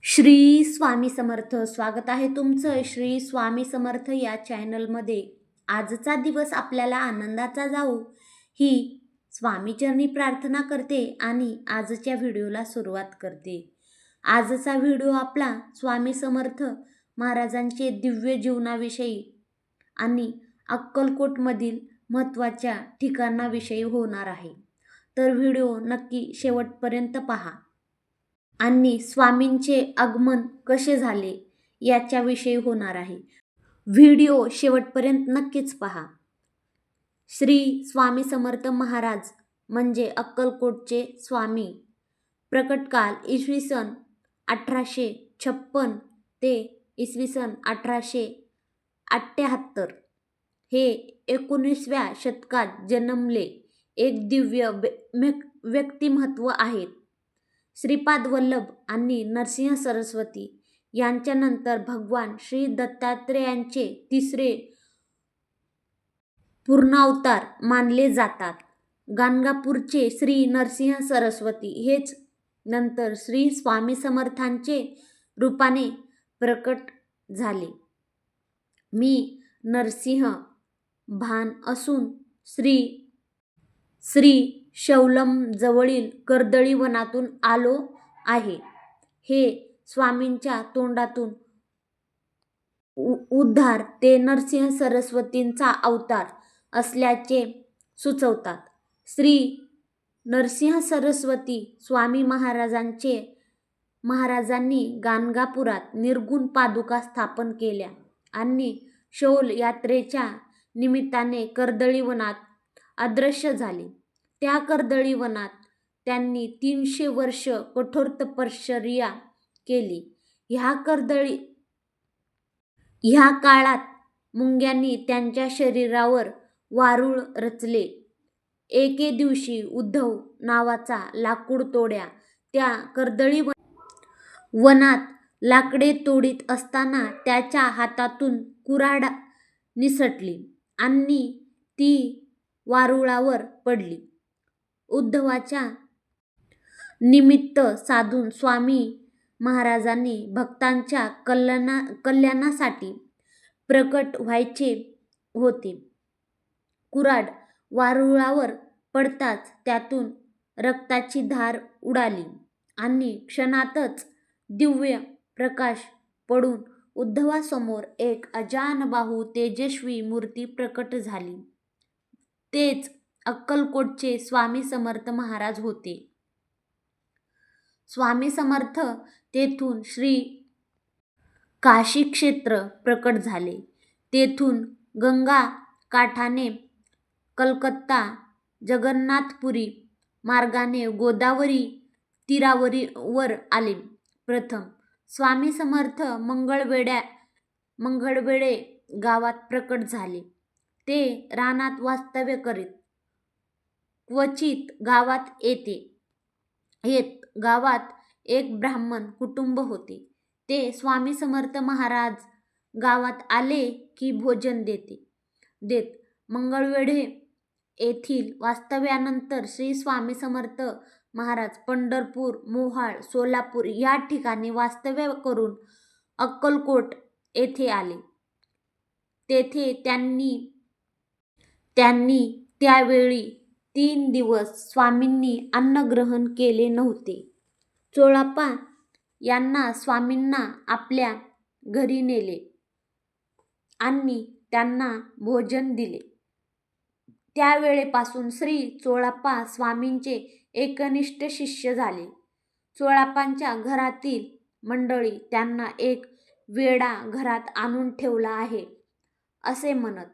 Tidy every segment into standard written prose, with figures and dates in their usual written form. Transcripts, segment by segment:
श्री स्वामी समर्थ. स्वागत आहे तुमचं श्री स्वामी समर्थ या चॅनलमध्ये. आजचा दिवस आपल्याला आनंदाचा जाऊ ही स्वामीचरणी प्रार्थना करते आणि आजच्या व्हिडिओला सुरुवात करते. आजचा व्हिडिओ आपला स्वामी समर्थ महाराजांचे दिव्य जीवनाविषयी आणि अक्कलकोटमधील महत्त्वाच्या ठिकाणाविषयी होणार आहे. तर व्हिडिओ नक्की शेवटपर्यंत पहा आणि स्वामींचे आगमन कसे झाले याच्याविषयी होणार आहे. व्हिडिओ शेवटपर्यंत नक्कीच पहा. श्री स्वामी समर्थ महाराज म्हणजे अक्कलकोटचे स्वामी. प्रकटकाल इसवी सन 1856 ते इसवी सन 1878. हे 19व्या शतकात जन्मले एक दिव्य व्यक्तिमत्व आहेत. श्रीपाद वल्लभ आणि नरसिंह सरस्वती यांच्यानंतर भगवान श्री दत्तात्रेयांचे तिसरे पूर्णावतार मानले जातात. गाणगापूरचे श्री नरसिंह सरस्वती हेच नंतर श्री स्वामी समर्थांचे रूपाने प्रकट झाले. मी नरसिंह भान असून श्री शौलम-जवळील कर्दळी वनातून आलो आहे. हे स्वामींच्या तोंडातून उद्धार ते नरसिंह सरस्वतींचा अवतार असल्याचे सुचवतात. श्री नरसिंह सरस्वती स्वामी महाराजांनी गाणगापुरात निर्गुण पादुका स्थापन केल्या आणि शौल यात्रेच्या निमित्ताने कर्दळी वनात अदृश्य झाले. त्या कर्दळी वनात त्यांनी 300 वर्ष कठोर तपश्चर्या केली. ह्या काळात मुंग्यांनी त्यांच्या शरीरावर वारूळ रचले. एके दिवशी उद्धव नावाचा लाकूडतोड्या त्या कर्दळी वनात लाकडे तोडीत असताना त्याच्या हातातून कुऱ्हाड निसटली आणि ती वारुळावर पडली. उद्धवाच्या निमित्त साधून स्वामी महाराजांनी भक्तांच्या कल्याणासाठी प्रकट व्हायचे होते. कुऱ्हाड वारुळावर पडताच त्यातून रक्ताची धार उडाली आणि क्षणातच दिव्य प्रकाश पडून उद्धवासमोर एक अजानबाहू तेजस्वी मूर्ती प्रकट झाली. तेच अक्कलकोटचे स्वामी समर्थ महाराज होते. स्वामी समर्थ तेथून श्री काशी क्षेत्र प्रकट झाले. तेथून गंगा काठाने कलकत्ता जगन्नाथपुरी मार्गाने गोदावरी तीरावर आले. प्रथम स्वामी समर्थ मंगळवेढे गावात प्रकट झाले. ते रानात वास्तव्य करीत. क्वचित गावात येत. गावात एक ब्राह्मण कुटुंब होते. ते स्वामी समर्थ महाराज गावात आले की भोजन देत. मंगळवेढे येथील वास्तव्यानंतर श्री स्वामी समर्थ महाराज पंढरपूर, मोहोळ, सोलापूर या ठिकाणी वास्तव्य करून अक्कलकोट येथे आले. तेथे त्यांनी त्यावेळी 3 दिवस स्वामींनी अन्न ग्रहण केले नव्हते. चोळप्पा यांना स्वामींना आपल्या घरी नेले आणि त्यांना भोजन दिले. त्यावेळेपासून श्री चोळप्पा स्वामींचे एकनिष्ठ शिष्य झाले. चोळप्पांच्या घरातील मंडळी त्यांना एक वेडा घरात आणून ठेवला आहे असे म्हणत.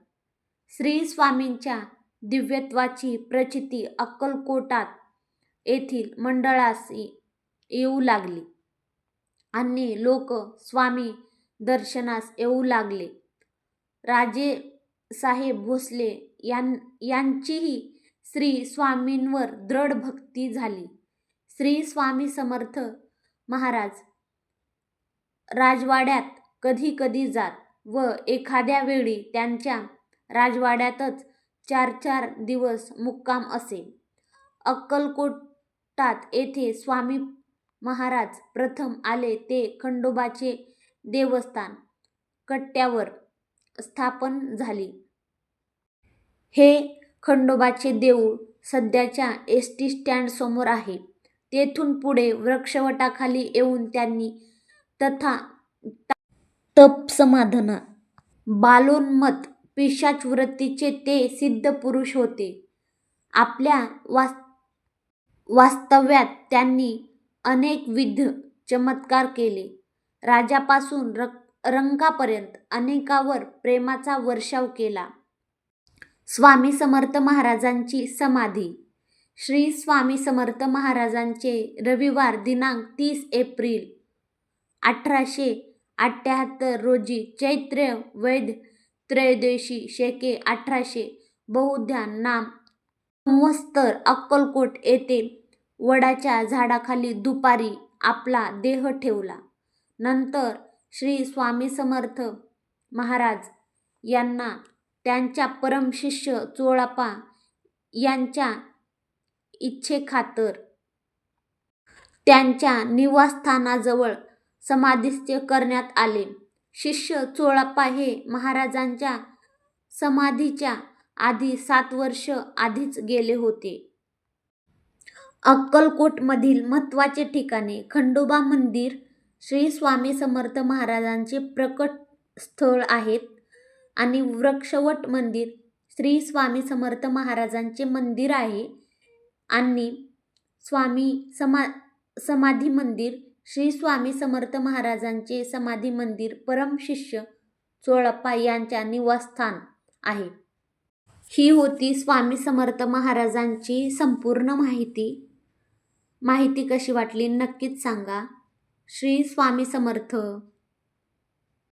श्री स्वामींच्या दिव्यत्वाची प्रचिती अक्कलकोटात येथील मंडळास येऊ लागली आणि लोक स्वामी दर्शनास येऊ लागले. राजेसाहेब भोसले यांचीही श्री स्वामींवर दृढ भक्ती झाली. श्री स्वामी समर्थ महाराज राजवाड्यात कधी जात व एखाद्या वेळी त्यांच्या राजवाड्यातच 4 दिवस मुक्काम असे. अक्कलकोटात येथे स्वामी महाराज प्रथम आले ते खंडोबाचे देवस्थान कट्ट्यावर स्थापन झाले. हे खंडोबाचे देऊळ सध्याच्या एसटी स्टँड समोर आहे. तेथून पुढे वृक्षवटाखाली येऊन त्यांनी तपसमाधना, बालोन्मत्त पिशाच वृत्तीचे ते सिद्ध पुरुष होते. आपल्या वास्तव्यात त्यांनी अनेकविध चमत्कार केले. राजापासून रंकापर्यंत अनेकांवर प्रेमाचा वर्षाव केला. स्वामी समर्थ महाराजांची समाधी. श्री स्वामी समर्थ महाराजांचे रविवार दिनांक 30 एप्रिल 1878 रोजी चैत्र वैध त्रयोदशी शके 1800 बौद्धान नाम संवत्सर अक्कलकोट येथे वडाच्या झाडाखाली दुपारी आपला देह ठेवला. नंतर श्री स्वामी समर्थ महाराज यांना त्यांच्या परमशिष्य चोळप्पा यांच्या इच्छेखातर त्यांच्या निवासस्थानाजवळ समाधिस्थ करण्यात आले. शिष्य चोळप्पा हे महाराजांच्या समाधीच्या आधी 7 वर्ष आधीच गेले होते. अक्कलकोटमधील महत्त्वाचे ठिकाणे: खंडोबा मंदिर श्री स्वामी समर्थ महाराजांचे प्रकट स्थळ आहेत आणि वृक्षवट मंदिर श्री स्वामी समर्थ महाराजांचे मंदिर आहे आणि स्वामी समाधी मंदिर श्री स्वामी समर्थ महाराजांचे समाधी मंदिर परमशिष्य चोळप्पा यांच्या निवासस्थान आहे. ही होती स्वामी समर्थ महाराजांची संपूर्ण माहिती. माहिती कशी वाटली नक्कीच सांगा. श्री स्वामी समर्थ.